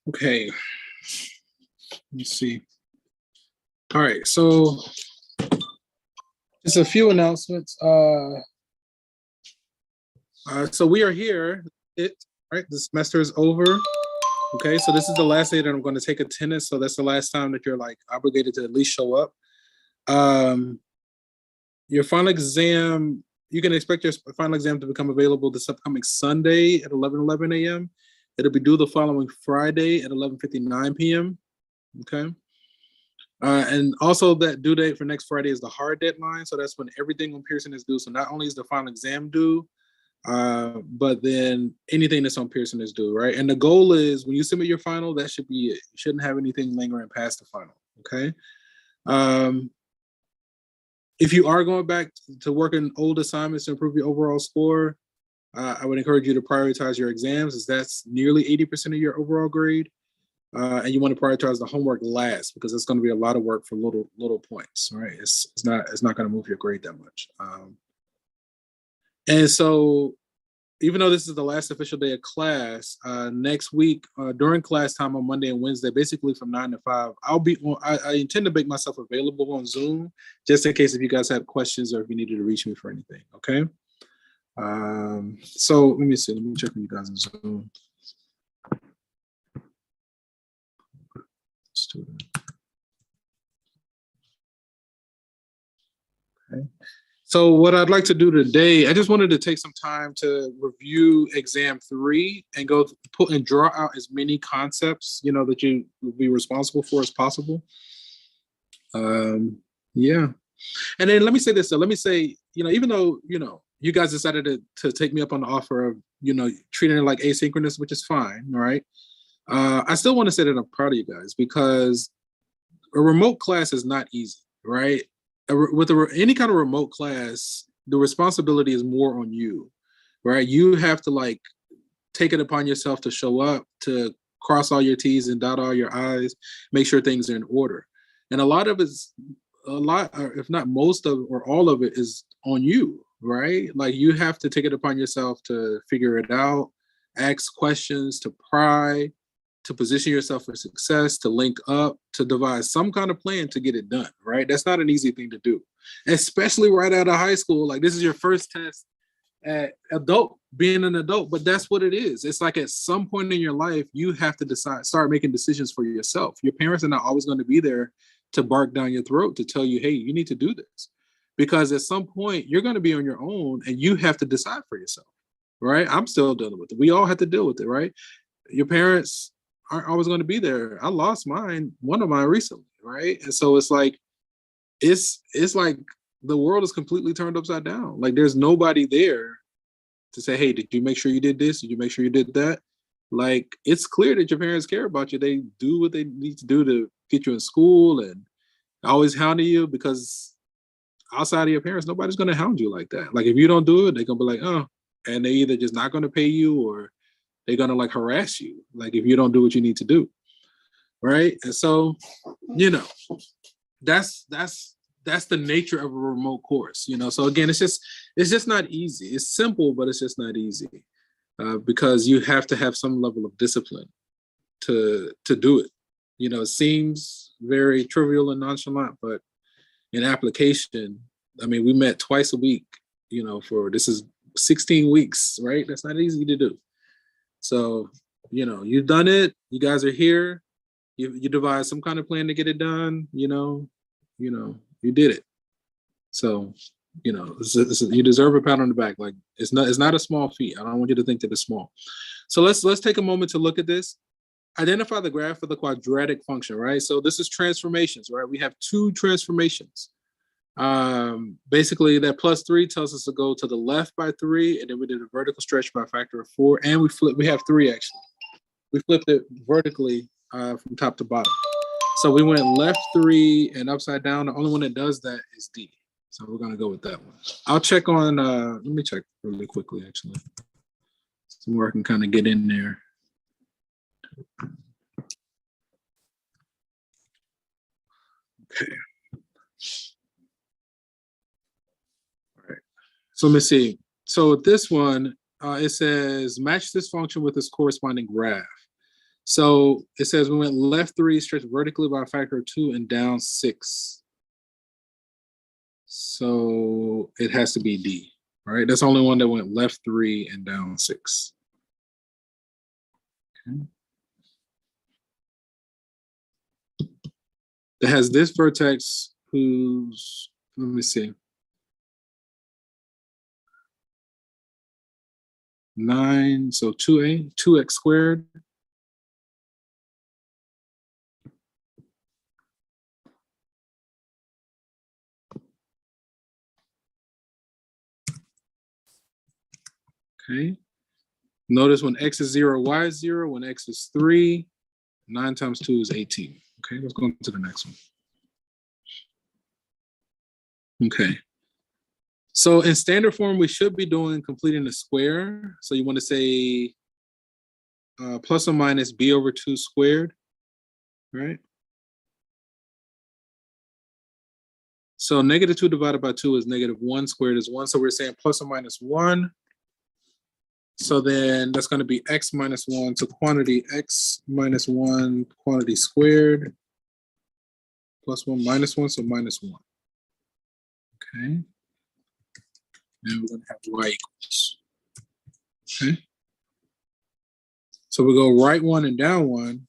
Okay, let me see. All right, so just a few announcements. So we are here. Right, the semester is over. Okay, so this is the last day that I'm going to take attendance. So that's the last time that you're like obligated to at least show up. Your final exam, you can expect your final exam to become available this upcoming Sunday at 11 a.m. It'll be due the following Friday at 11:59 p.m. Okay. And also that due date for next Friday is the hard deadline. So that's when everything on Pearson is due. So not only is the final exam due, but then anything that's on Pearson is due, right? And the goal is when you submit your final, that should be it. You shouldn't have anything lingering past the final, okay? If you are going back to working old assignments to improve your overall score, I would encourage you to prioritize your exams, as that's nearly 80% of your overall grade. And you want to prioritize the homework last because it's going to be a lot of work for little points, right? It's not going to move your grade that much. And so, even though this is the last official day of class, next week during class time on Monday and Wednesday, basically from 9 to 5, I'll be. I intend to make myself available on Zoom just in case if you guys have questions or if you needed to reach me for anything. Okay. So let me see. Let me check with you guys on Zoom. Okay. So what I'd like to do today, I just wanted to take some time to review exam 3 and go put and draw out as many concepts, that you will be responsible for as possible. Yeah. And then let me say this. So let me say, even though, you guys decided to take me up on the offer of, treating it like asynchronous, which is fine. All right. I still want to say that I'm proud of you guys because a remote class is not easy, right? With any kind of remote class, the responsibility is more on you, right? You have to take it upon yourself to show up, to cross all your T's and dot all your I's, make sure things are in order. And if not most of or all of it is on you, right? Like you have to take it upon yourself to figure it out, ask questions, to pry, to position yourself for success, to link up, to devise some kind of plan to get it done, right? That's not an easy thing to do, especially right out of high school. Like this is your first test at being an adult, but that's what it is. It's like at some point in your life, you have to start making decisions for yourself. Your parents are not always going to be there to bark down your throat to tell you, hey, you need to do this. Because at some point, you're going to be on your own and you have to decide for yourself, right? I'm still dealing with it. We all have to deal with it, right? Your parents aren't always going to be there. I lost one of mine recently, right? And so it's like the world is completely turned upside down. Like there's nobody there to say, hey, did you make sure you did this? Did you make sure you did that? Like it's clear that your parents care about you. They do what they need to do to get you in school and always hounding you because outside of your parents, nobody's going to hound you like that. Like if you don't do it, they're going to be like, oh, and they either just not going to pay you or they're going to harass you. Like if you don't do what you need to do. Right. And so, that's the nature of a remote course, So again, it's just not easy. It's simple, but it's just not easy because you have to have some level of discipline to do it. It seems very trivial and nonchalant, but in application, I mean, we met twice a week, this is 16 weeks, right? That's not easy to do. So, you've done it. You guys are here. You devised some kind of plan to get it done. You did it. So, you deserve a pat on the back. Like it's not a small feat. I don't want you to think that it's small. So let's take a moment to look at this. Identify the graph of the quadratic function, right? So this is transformations, right? We have two transformations. Basically that +3 tells us to go to the left by 3, and then we did a vertical stretch by a factor of 4, and we have 3 actually. We flipped it vertically from top to bottom. So we went left 3 and upside down. The only one that does that is D. So we're gonna go with that one. I'll check on, let me check really quickly actually. Somewhere I can kind of get in there. Okay. All right. So let me see. So this one, it says match this function with its corresponding graph. So it says we went left 3, stretched vertically by a factor of 2, and down 6. So it has to be D, right? That's the only one that went left 3 and down 6. Okay. That has this vertex who's, let me see, 9, so 2x squared. Okay. Notice when x is 0, y is 0. When x is 3, 9 times 2 is 18. Okay, let's go to the next one. Okay. So in standard form, we should be doing completing the square. So you want to say plus or minus b over 2 squared, right? So negative 2 divided by 2 is negative 1 squared is 1. So we're saying plus or minus 1. So then that's going to be x minus 1. So quantity x minus 1, quantity squared, plus 1 minus 1, so minus 1. Okay. And we're going to have y equals. Okay. So we go right 1 and down 1.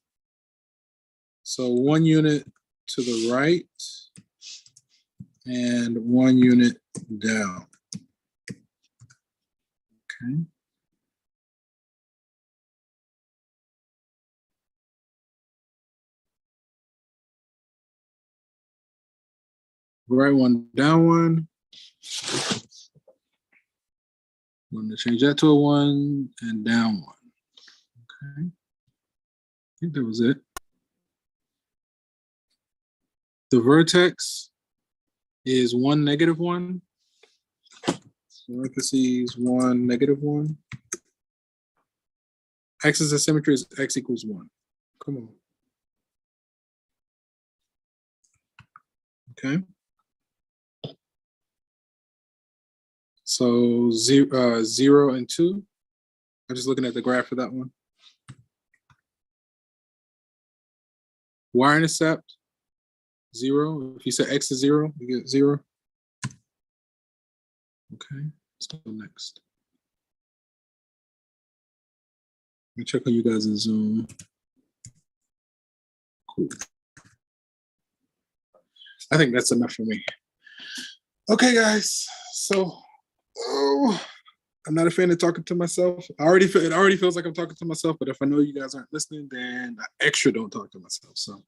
So 1 unit to the right and 1 unit down. Okay. Right 1, down 1. I'm going to change that to a 1 and down 1. Okay. I think that was it. The vertex is 1, negative 1. Parentheses 1, negative 1. Axis of symmetry is x equals 1. Come on. Okay. So 0 and 2. I'm just looking at the graph for that one. Y-intercept, 0. If you say x is 0, you get 0. Okay, let's go next. Let me check on you guys in Zoom. Cool. I think that's enough for me. Okay, guys. So, I'm not a fan of talking to myself. It already feels like I'm talking to myself, but if I know you guys aren't listening, then I extra don't talk to myself. So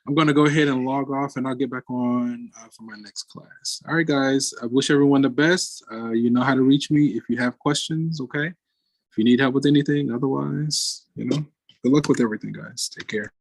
I'm going to go ahead and log off, and I'll get back on for my next class. All right, guys. I wish everyone the best. You know how to reach me if you have questions, okay? If you need help with anything, otherwise, good luck with everything, guys. Take care.